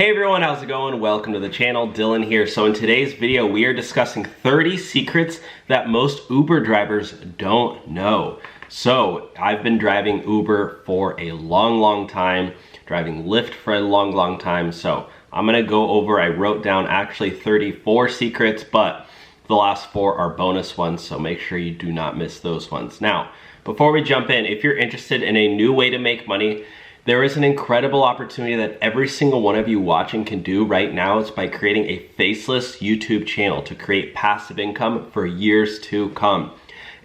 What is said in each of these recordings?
Hey everyone, how's it going? Welcome to the channel, Dylan here. So in today's video, we are discussing 30 secrets that most Uber drivers don't know. So I've been driving Uber for a long time, driving Lyft for a long time. So I'm gonna go over, I wrote down actually 34 secrets, but the last 4 are bonus ones. So make sure you do not miss those ones. Now, before we jump in, if you're interested in a new way to make money, there is an incredible opportunity that every single one of you watching can do right now. It's by creating a faceless YouTube channel to create passive income for years to come.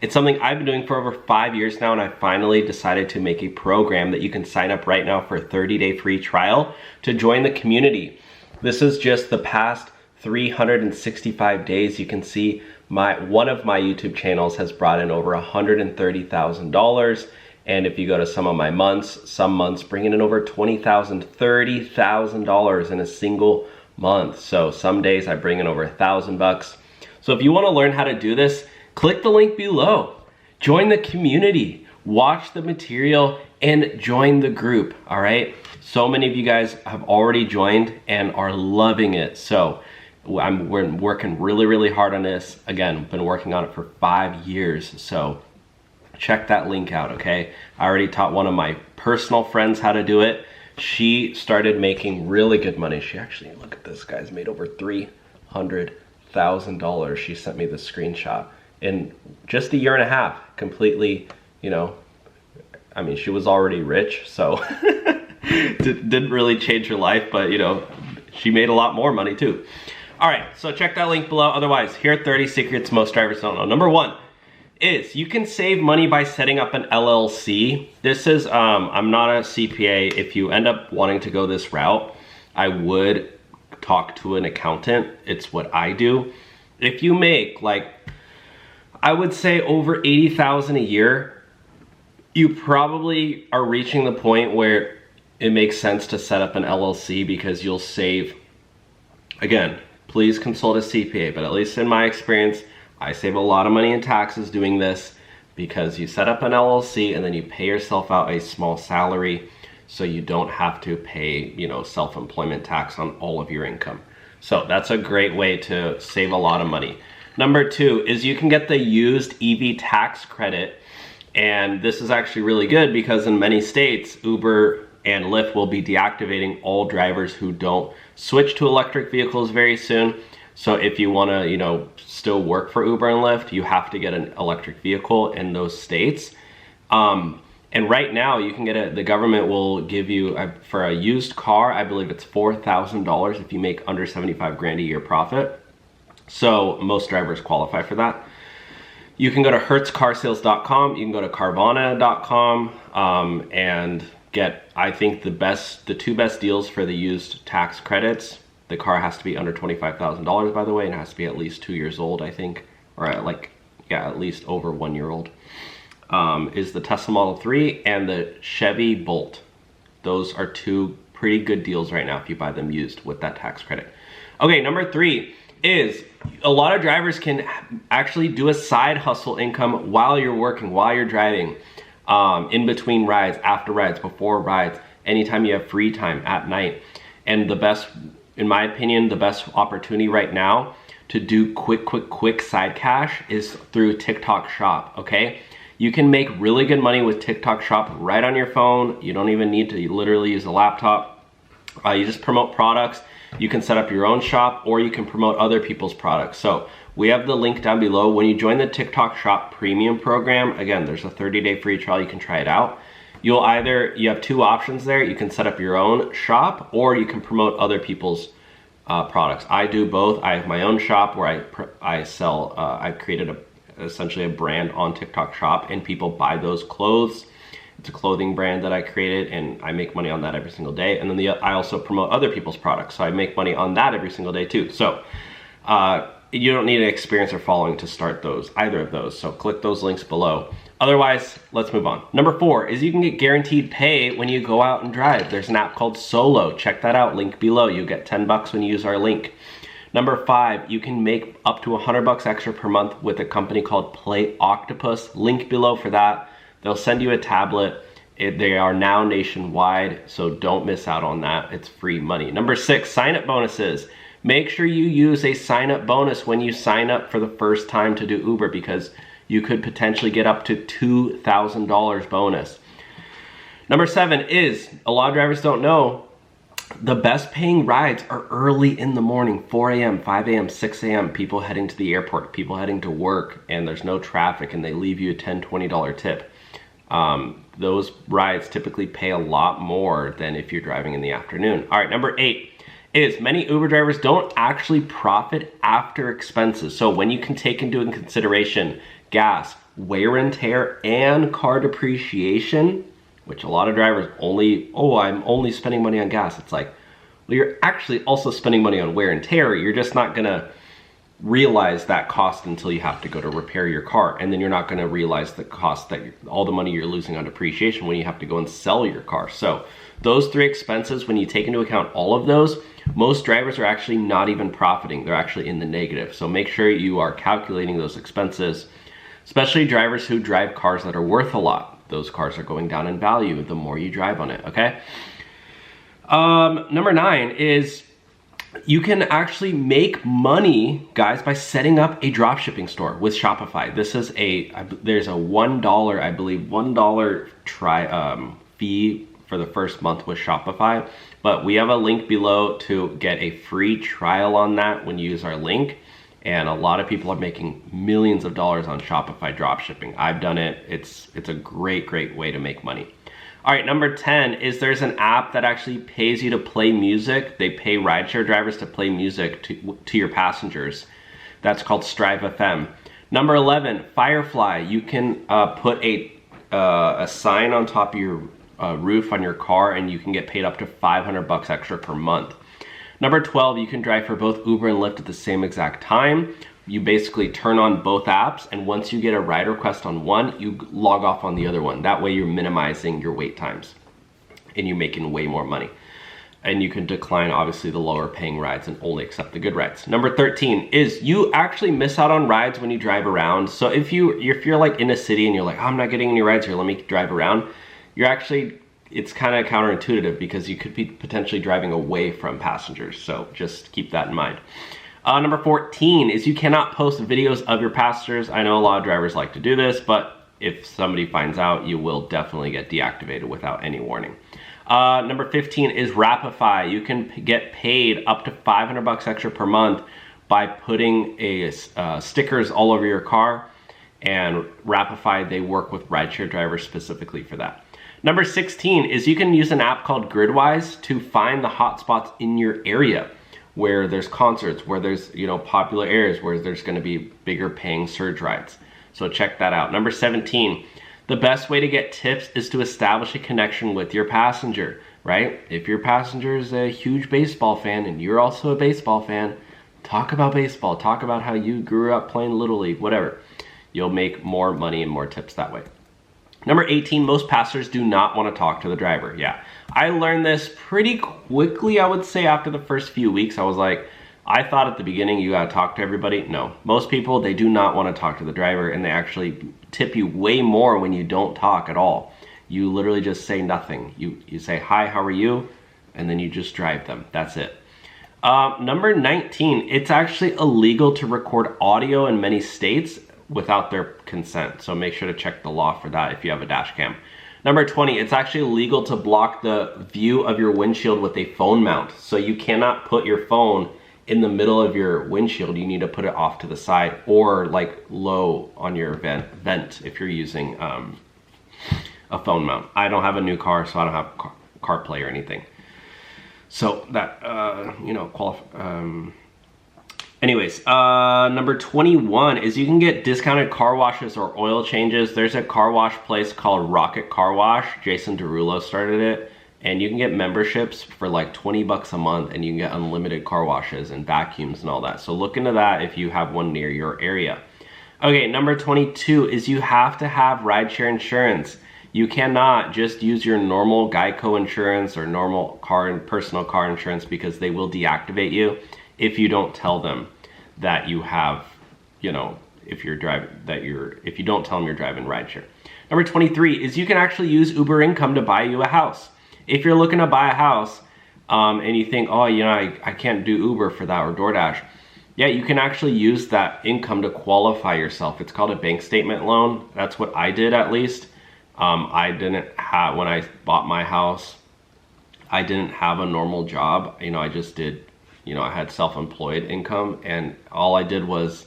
It's something I've been doing for over 5 years now, and I finally decided to make a program that you can sign up right now for a 30-day free trial to join the community. This is just the past 365 days. You can see one of my YouTube channels has brought in over $130,000. And if you go to some of my months, some months bringing in over $20,000, $30,000 in a single month. So some days I bring in over $1,000. So if you want to learn how to do this, click the link below. Join the community, watch the material, and join the group, all right? So many of you guys have already joined and are loving it. So we're working really hard on this. Again, been working on it for 5 years. So check that link out, okay? I already taught one of my personal friends how to do it. She started making really good money. She actually, look at this, guys, made over $300,000. She sent me the screenshot in just a year and a half, completely, you know, I mean, she was already rich, so didn't really change her life, but you know, she made a lot more money too. All right, so check that link below. Otherwise, here are 30 secrets most drivers don't know. Number 1 is you can save money by setting up an LLC. This is, I'm not a CPA. If you end up wanting to go this route, I would talk to an accountant. It's what I do. If you make, like, I would say over 80,000 a year, you probably are reaching the point where it makes sense to set up an LLC because you'll save, again, please consult a CPA, but at least in my experience, I save a lot of money in taxes doing this because you set up an LLC and then you pay yourself out a small salary so you don't have to pay, you know, self-employment tax on all of your income. So that's a great way to save a lot of money. Number 2 is you can get the used EV tax credit. And this is actually really good because in many states, Uber and Lyft will be deactivating all drivers who don't switch to electric vehicles very soon. So if you want to, you know, still work for Uber and Lyft, you have to get an electric vehicle in those states. And right now you can get the government will give you, for a used car, I believe it's $4,000 if you make under 75 grand a year profit. So most drivers qualify for that. You can go to hertzcarsales.com, you can go to carvana.com and get, I think, the 2 best deals for the used tax credits. The car has to be under $25,000, by the way, and it has to be at least 2 years old, I think, or at least over 1 year old. Is the Tesla Model 3 and the Chevy Bolt. Those are 2 pretty good deals right now if you buy them used with that tax credit. Okay, number 3 is a lot of drivers can actually do a side hustle income while you're working, while you're driving, in between rides, after rides, before rides, anytime you have free time at night. And the best, in my opinion, the best opportunity right now to do quick side cash is through TikTok Shop, okay? You can make really good money with TikTok Shop right on your phone. You don't even need to literally use a laptop. You just promote products. You can set up your own shop or you can promote other people's products. So we have the link down below. When you join the TikTok Shop premium program, again, there's a 30-day free trial. You can try it out. You have 2 options there. You can set up your own shop or you can promote other people's products. I do both. I have my own shop where I sell, I've created essentially a brand on TikTok Shop and people buy those clothes. It's a clothing brand that I created and I make money on that every single day. And then I also promote other people's products. So I make money on that every single day too. So you don't need an experience or following to start either of those. So click those links below. Otherwise, let's move on. Number 4 is you can get guaranteed pay when you go out and drive. There's an app called Solo. Check that out, link below. You get $10 when you use our link. Number 5, you can make up to $100 extra per month with a company called Play Octopus. Link below for that. They'll send you a tablet They are now nationwide, so don't miss out on that. It's free money. Number 6, sign-up bonuses. Make sure you use a sign-up bonus when you sign up for the first time to do Uber, because you could potentially get up to $2,000 bonus. Number 7 is, a lot of drivers don't know, the best paying rides are early in the morning, 4 a.m., 5 a.m., 6 a.m., people heading to the airport, people heading to work, and there's no traffic, and they leave you a $10, $20 tip. Those rides typically pay a lot more than if you're driving in the afternoon. All right, number 8 is many Uber drivers don't actually profit after expenses. So when you can take into consideration gas, wear and tear, and car depreciation, which a lot of drivers I'm only spending money on gas. It's like, well, you're actually also spending money on wear and tear. You're just not gonna realize that cost until you have to go to repair your car. And then you're not gonna realize the cost that all the money you're losing on depreciation when you have to go and sell your car. So those 3 expenses, when you take into account all of those, most drivers are actually not even profiting. They're actually in the negative. So make sure you are calculating those expenses, especially drivers who drive cars that are worth a lot. Those cars are going down in value the more you drive on it, okay? Number 9 is you can actually make money, guys, by setting up a dropshipping store with Shopify. This is there's a $1, I believe, $1 fee for the first month with Shopify, but we have a link below to get a free trial on that when you use our link. And a lot of people are making millions of dollars on Shopify dropshipping. I've done it. It's a great way to make money. All right, number 10 is there's an app that actually pays you to play music. They pay rideshare drivers to play music to your passengers. That's called Strive FM. Number 11, Firefly. You can put a sign on top of your roof on your car, and you can get paid up to $500 extra per month. Number 12, you can drive for both Uber and Lyft at the same exact time. You basically turn on both apps, and once you get a ride request on one, you log off on the other one. That way you're minimizing your wait times and you're making way more money. And you can decline, obviously, the lower paying rides and only accept the good rides. Number 13 is you actually miss out on rides when you drive around. So if you're like in a city and you're like, oh, I'm not getting any rides here, let me drive around. It's kind of counterintuitive because you could be potentially driving away from passengers. So just keep that in mind. Number 14 is you cannot post videos of your passengers. I know a lot of drivers like to do this, but if somebody finds out, you will definitely get deactivated without any warning. Number 15 is Rapify. You can get paid up to $500 extra per month by putting stickers all over your car. And Rapify, they work with rideshare drivers specifically for that. Number 16 is you can use an app called Gridwise to find the hotspots in your area, where there's concerts, where there's popular areas where there's going to be bigger paying surge rides. So check that out. Number 17, the best way to get tips is to establish a connection with your passenger, right? If your passenger is a huge baseball fan and you're also a baseball fan, talk about baseball, talk about how you grew up playing Little League, whatever. You'll make more money and more tips that way. Number 18, most passengers do not want to talk to the driver. Yeah, I learned this pretty quickly, I would say, after the first few weeks. I was like, I thought at the beginning you gotta talk to everybody. No, most people, they do not want to talk to the driver, and they actually tip you way more when you don't talk at all. You literally just say nothing. You say, hi, how are you? And then you just drive them. That's it. Number 19, it's actually illegal to record audio in many states without their consent. So make sure to check the law for that if you have a dash cam. Number 20, it's actually illegal to block the view of your windshield with a phone mount. So you cannot put your phone in the middle of your windshield. You need to put it off to the side or like low on your vent if you're using a phone mount. I don't have a new car, so I don't have CarPlay or anything. So that, Anyways, number 21 is you can get discounted car washes or oil changes. There's a car wash place called Rocket Car Wash. Jason Derulo started it. And you can get memberships for like 20 bucks a month, and you can get unlimited car washes and vacuums and all that. So look into that if you have one near your area. Okay, number 22 is you have to have rideshare insurance. You cannot just use your normal Geico insurance or normal personal car insurance, because they will deactivate you if you don't tell them that you have, if you don't tell them you're driving rideshare. Number 23 is you can actually use Uber income to buy you a house. If you're looking to buy a house and you think, oh, you know, I can't do Uber for that or DoorDash. Yeah, you can actually use that income to qualify yourself. It's called a bank statement loan. That's what I did, at least. I didn't have, when I bought my house, I didn't have a normal job. You know, I just did, you know, I had self-employed income, and all I did was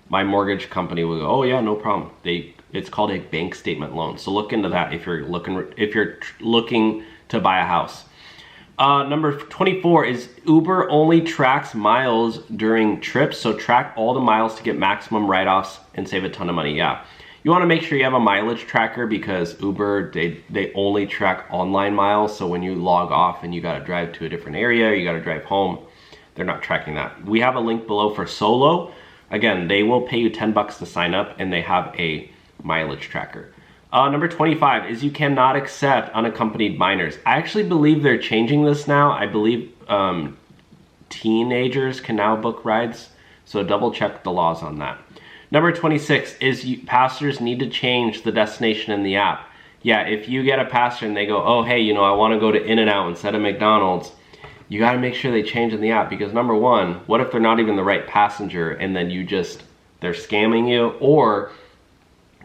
my mortgage company would go, oh yeah, no problem. It's called a bank statement loan. So look into that if you're looking to buy a house. Number 24 is Uber only tracks miles during trips. So track all the miles to get maximum write-offs and save a ton of money. Yeah. You want to make sure you have a mileage tracker, because Uber, they only track online miles. So when you log off and you got to drive to a different area, or you got to drive home, they're not tracking that. We have a link below for Solo. Again, they will pay you $10 to sign up, and they have a mileage tracker. Number 25 is you cannot accept unaccompanied minors. I actually believe they're changing this now. I believe teenagers can now book rides. So double check the laws on that. Number 26 is passengers need to change the destination in the app. Yeah, if you get a passenger and they go, oh, hey, you know, I want to go to In-N-Out instead of McDonald's, you got to make sure they change in the app, because number one, what if they're not even the right passenger and then they're scamming you? Or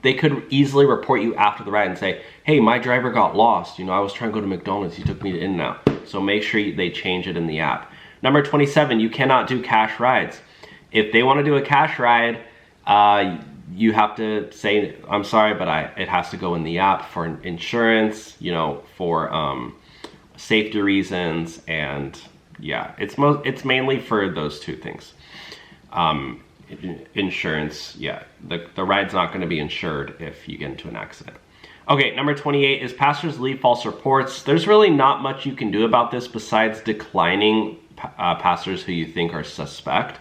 they could easily report you after the ride and say, hey, my driver got lost. You know, I was trying to go to McDonald's. He took me to In-N-Out. So make sure they change it in the app. Number 27, you cannot do cash rides. If they want to do a cash ride, you have to say, I'm sorry, but it has to go in the app for insurance, you know, for safety reasons, and yeah, it's mainly for those two things. Insurance, yeah, the ride's not going to be insured if you get into an accident. Okay, number 28 is passengers leave false reports. There's really not much you can do about this besides declining passengers who you think are suspect.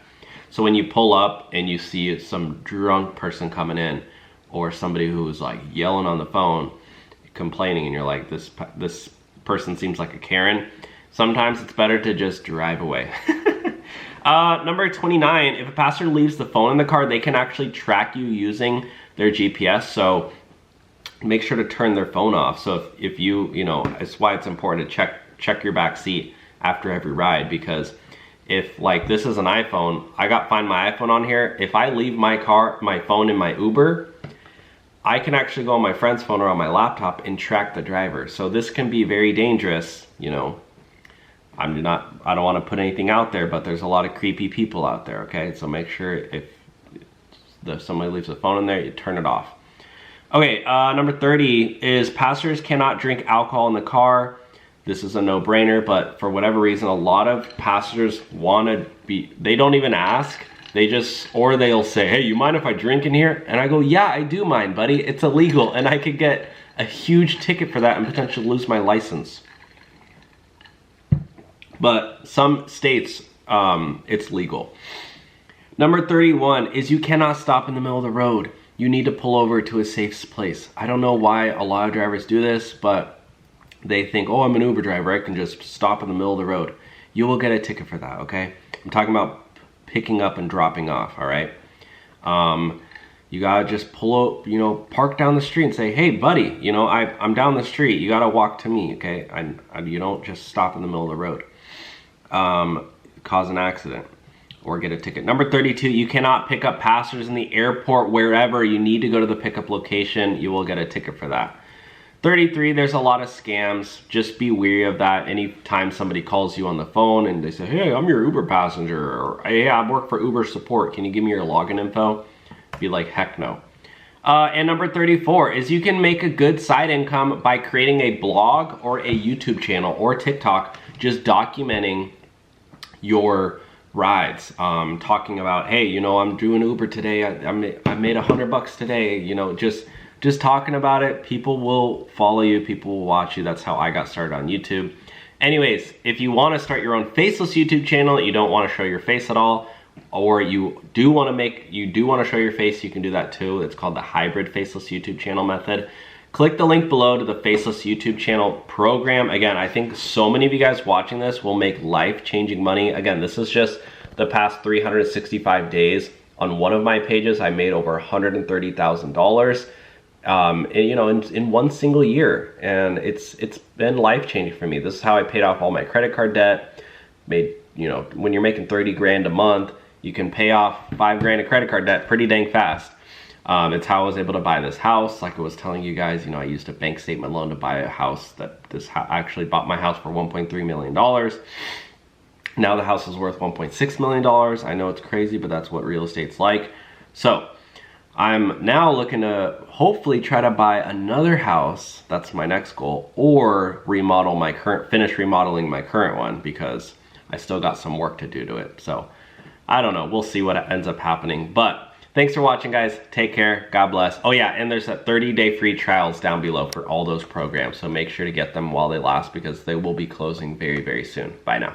So when you pull up and you see some drunk person coming in, or somebody who's like yelling on the phone, complaining, and you're like, this person seems like a Karen, sometimes it's better to just drive away. Number 29, if a passenger leaves the phone in the car, they can actually track you using their GPS. So make sure to turn their phone off. So if you know, it's why it's important to check your back seat after every ride, because if, like, this is an iPhone, I got Find My iPhone on here. If I leave my phone in my Uber, I can actually go on my friend's phone or on my laptop and track the driver. So this can be very dangerous, you know. I don't want to put anything out there, but there's a lot of creepy people out there, okay? So make sure if somebody leaves a phone in there, you turn it off. Okay, number 30 is passengers cannot drink alcohol in the car. This is a no-brainer, but for whatever reason, a lot of passengers they don't even ask. Or they'll say, hey, you mind if I drink in here? And I go, yeah, I do mind, buddy. It's illegal, and I could get a huge ticket for that and potentially lose my license. But some states, it's legal. Number 31 is you cannot stop in the middle of the road. You need to pull over to a safe place. I don't know why a lot of drivers do this, but they think, oh, I'm an Uber driver, I can just stop in the middle of the road. You will get a ticket for that, okay? I'm talking about picking up and dropping off, all right? You gotta just pull up, you know, park down the street and say, hey, buddy, you know, I'm down the street. You gotta walk to me, okay? You don't just stop in the middle of the road. Cause an accident or get a ticket. Number 32, you cannot pick up passengers in the airport, wherever you need to go to the pickup location. You will get a ticket for that. 33, there's a lot of scams. Just be wary of that. Anytime somebody calls you on the phone and they say, hey, I'm your Uber passenger, or hey, I work for Uber support, can you give me your login info? Be like, heck no. And number 34 is you can make a good side income by creating a blog or a YouTube channel or TikTok, just documenting your rides, talking about, hey, you know, I'm doing Uber today, I made $100 today, you know, just talking about it. People will follow you, people will watch you. That's how I got started on YouTube. Anyways, if you want to start your own faceless YouTube channel, you don't want to show your face at all, or you do want to show your face, you can do that too. It's called the hybrid faceless YouTube channel method. Click the link below to the faceless YouTube channel program. Again, I think so many of you guys watching this will make life-changing money. Again, this is just the past 365 days. On one of my pages, I made over $130,000. and, you know, in one single year, and it's been life-changing for me. This is how I paid off all my credit card debt. Made, you know, when you're making 30 grand a month, you can pay off 5 grand of credit card debt pretty dang fast. It's how I was able to buy this house. Like I was telling you guys, you know, I used a bank statement loan to buy a house. Actually bought my house for $1.3 million. Now the house is worth $1.6 million. I know it's crazy, but that's what real estate's like. So I'm now looking to hopefully try to buy another house. That's my next goal, or finish remodeling my current one, because I still got some work to do to it. So I don't know, we'll see what ends up happening. But thanks for watching, guys. Take care, God bless. Oh yeah, and there's that 30-day free trials down below for all those programs. So make sure to get them while they last, because they will be closing very, very soon. Bye now.